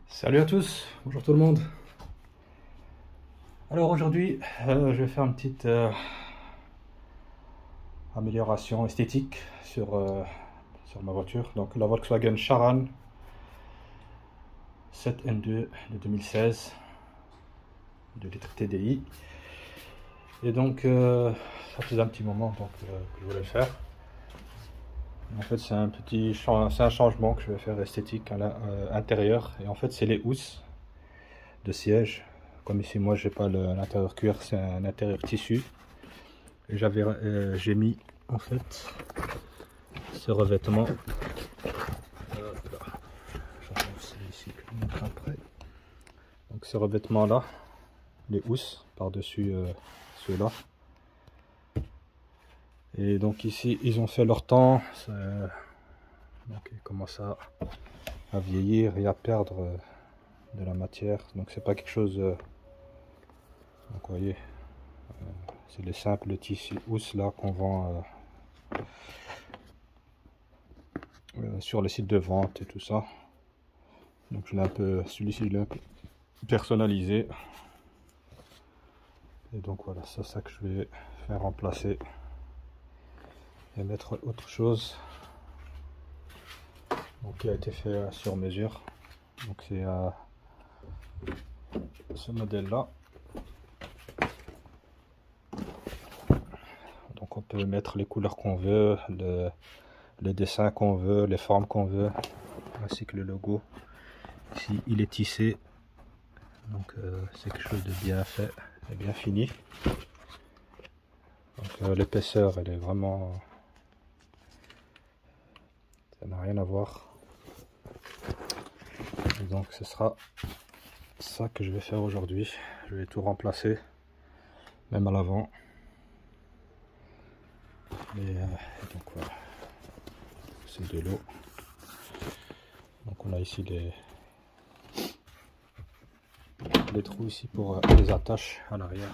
Salut à tous, bonjour tout le monde. Alors aujourd'hui, je vais faire une petite amélioration esthétique sur ma voiture. Donc la Volkswagen Charan 7N2 de 2016 de litre TDI. Et donc ça faisait un petit moment que je voulais le faire. En fait c'est un changement que je vais faire esthétique à l'intérieur. Et en fait c'est les housses de siège. Comme ici moi j'ai pas l'intérieur cuir, c'est un intérieur tissu. Et j'ai mis en fait ce revêtement. Donc ce revêtement là, les housses par-dessus ceux-là. Et donc ici ils ont fait leur temps. Donc ils commencent à vieillir et à perdre de la matière. Donc c'est pas quelque chose. Donc vous voyez, c'est les simples tissus housses là qu'on vend sur les sites de vente et tout ça. Donc je l'ai un peu, celui-ci je l'ai un peu personnalisé. Et donc voilà, c'est ça que je vais faire remplacer et mettre autre chose. Donc qui a été fait sur mesure. Donc c'est ce modèle là. Donc on peut mettre les couleurs qu'on veut, les dessins qu'on veut, les formes qu'on veut, ainsi que le logo. Ici il est tissé, donc c'est quelque chose de bien fait et bien fini. Donc l'épaisseur elle est vraiment, ça n'a rien à voir. Et donc ce sera ça que je vais faire aujourd'hui. Je vais tout remplacer, même à l'avant. Et donc voilà, c'est de l'eau. Donc on a ici les trous ici pour les attaches à l'arrière.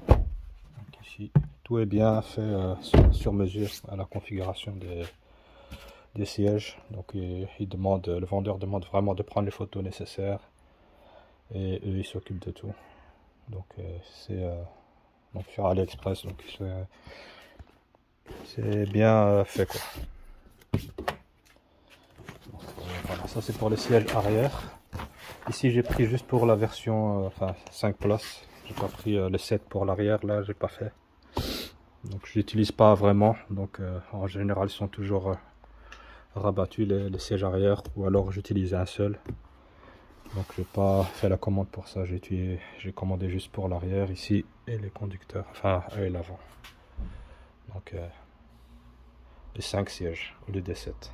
Donc ici tout est bien fait sur mesure à la configuration des sièges. Donc le vendeur demande vraiment de prendre les photos nécessaires et eux ils s'occupent de tout. Donc c'est donc sur AliExpress, donc c'est bien fait quoi. Donc, voilà, ça c'est pour les sièges arrière. Ici j'ai pris juste pour la version 5 places. J'ai pas pris le 7 pour l'arrière, là j'ai pas fait. Donc je l'utilise pas vraiment. Donc en général ils sont toujours rabattus les sièges arrière, ou alors j'utilise un seul. Donc j'ai pas fait la commande pour ça, j'ai commandé juste pour l'arrière ici et les conducteurs, enfin et l'avant. Donc les 5 sièges au lieu des 7.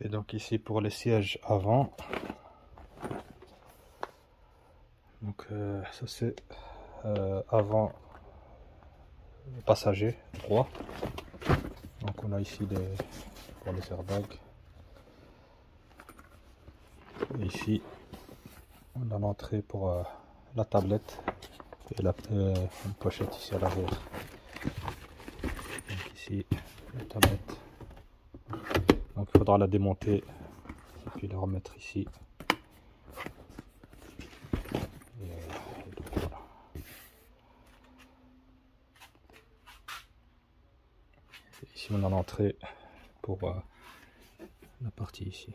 Et donc ici pour les sièges avant, donc ça c'est avant passager droit. Donc on a ici pour les airbags. Et ici on a l'entrée pour la tablette et une pochette ici à l'arrière. Donc ici la tablette. Donc il faudra la démonter et puis la remettre ici. Et donc voilà. Ici on a l'entrée pour la partie ici.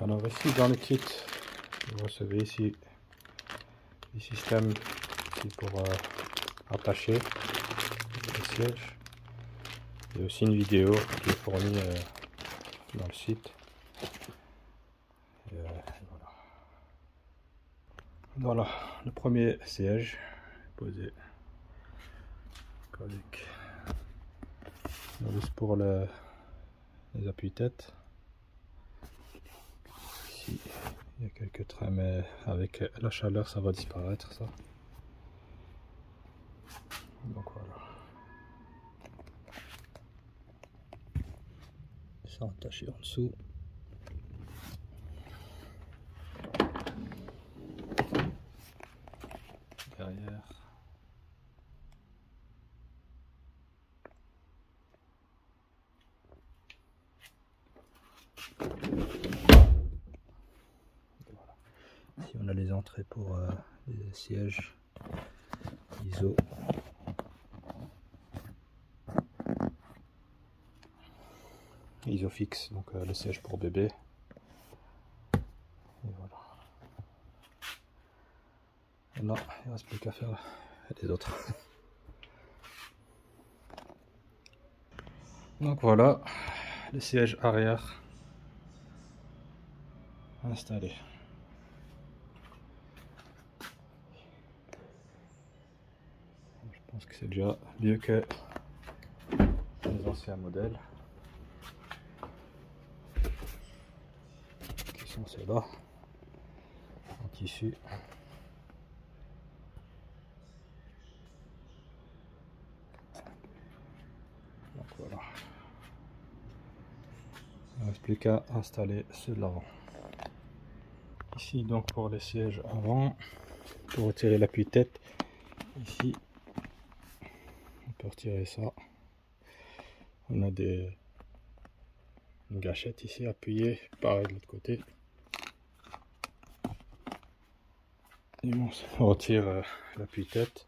Alors ici dans le kit, vous recevez ici des systèmes ici pour attacher le siège. Il y a aussi une vidéo qui est fournie dans le site. Et, voilà. Voilà, le premier siège posé avec la vis pour les appuis-têtes. Ici, il y a quelques traits, mais avec la chaleur, ça va disparaître, ça. Donc voilà. Ça attaché en dessous. Derrière. Voilà. Ici on a les entrées pour les sièges ISO. Isofix, donc le siège pour bébé. Et voilà. Et non, il ne reste plus qu'à faire les autres. Donc voilà, le siège arrière installé. Je pense que c'est déjà mieux que les anciens modèles qui sont ceux-là en tissu. Donc voilà, il ne reste plus qu'à installer ceux de l'avant. Ici donc pour les sièges avant, pour retirer l'appui-tête, ici on peut retirer ça. On a une gâchette ici appuyée, pareil de l'autre côté. Et on retire l'appui-tête.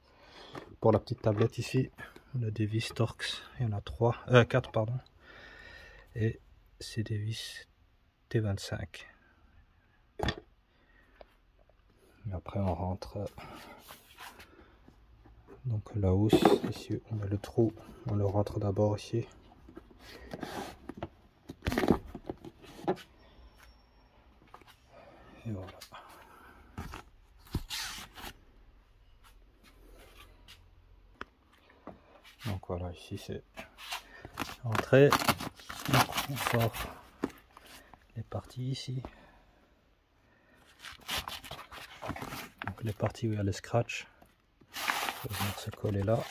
Pour la petite tablette ici, on a des vis Torx, il y en a 4 pardon. Et c'est des vis T25. Et après on rentre donc la housse, ici on a le trou, on le rentre d'abord ici. Et voilà. Donc voilà, ici c'est entrée. On sort les parties ici. Donc les parties où il y a le scratch, va venir se coller là.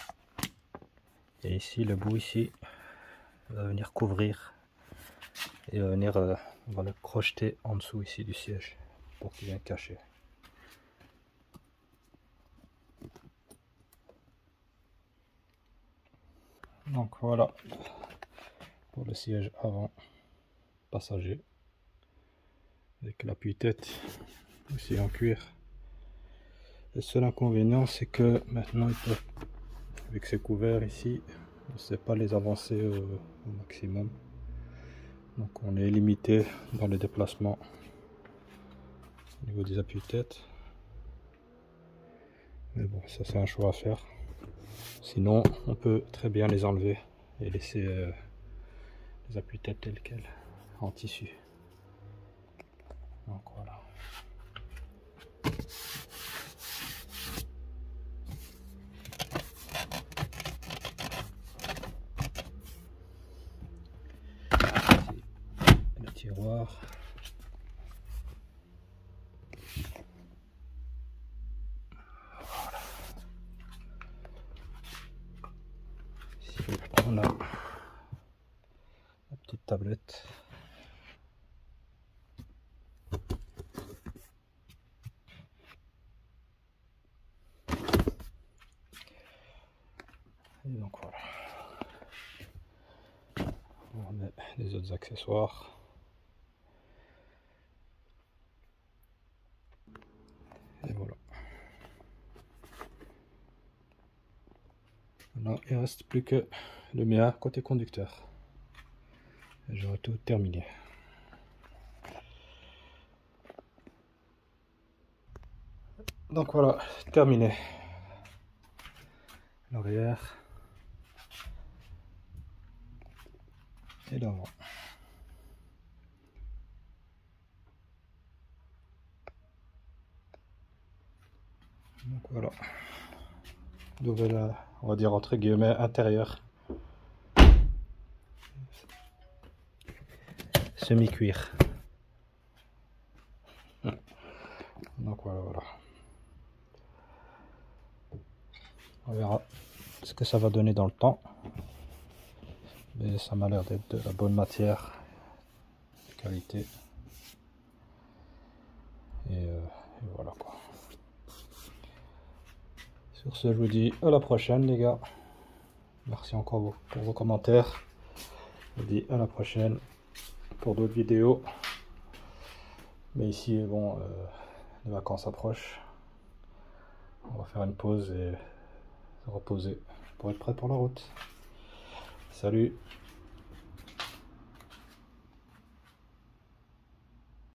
Et ici le bout ici va venir couvrir et va venir, on va le crocheter en dessous ici du siège pour qu'il vienne cacher. Donc voilà pour le siège avant passager avec l'appui-tête aussi en cuir. Le seul inconvénient c'est que maintenant ils peuvent, avec ces couverts ici, on ne sait pas les avancer au maximum. Donc on est limité dans les déplacements au niveau des appuis-tête. Mais bon, ça c'est un choix à faire. Sinon on peut très bien les enlever et laisser les appuis-tête tels quels en tissu. Donc voilà. Ici, le tiroir. Voilà. Ici on a la petite tablette. Et donc voilà. On met les autres accessoires. Et voilà. Maintenant, il ne reste plus que le mien côté conducteur. Et j'aurai tout terminé. Donc voilà, terminé. L'arrière et l'avant. Donc voilà, nouvelle, on va dire entre guillemets intérieur, semi-cuir. Donc voilà, on verra ce que ça va donner dans le temps, mais ça m'a l'air d'être de la bonne matière, de qualité, et voilà quoi. Sur ce, je vous dis à la prochaine les gars, merci encore pour vos commentaires, je vous dis à la prochaine pour d'autres vidéos, mais ici bon, les vacances approchent, on va faire une pause et se reposer pour être prêt pour la route. Salut!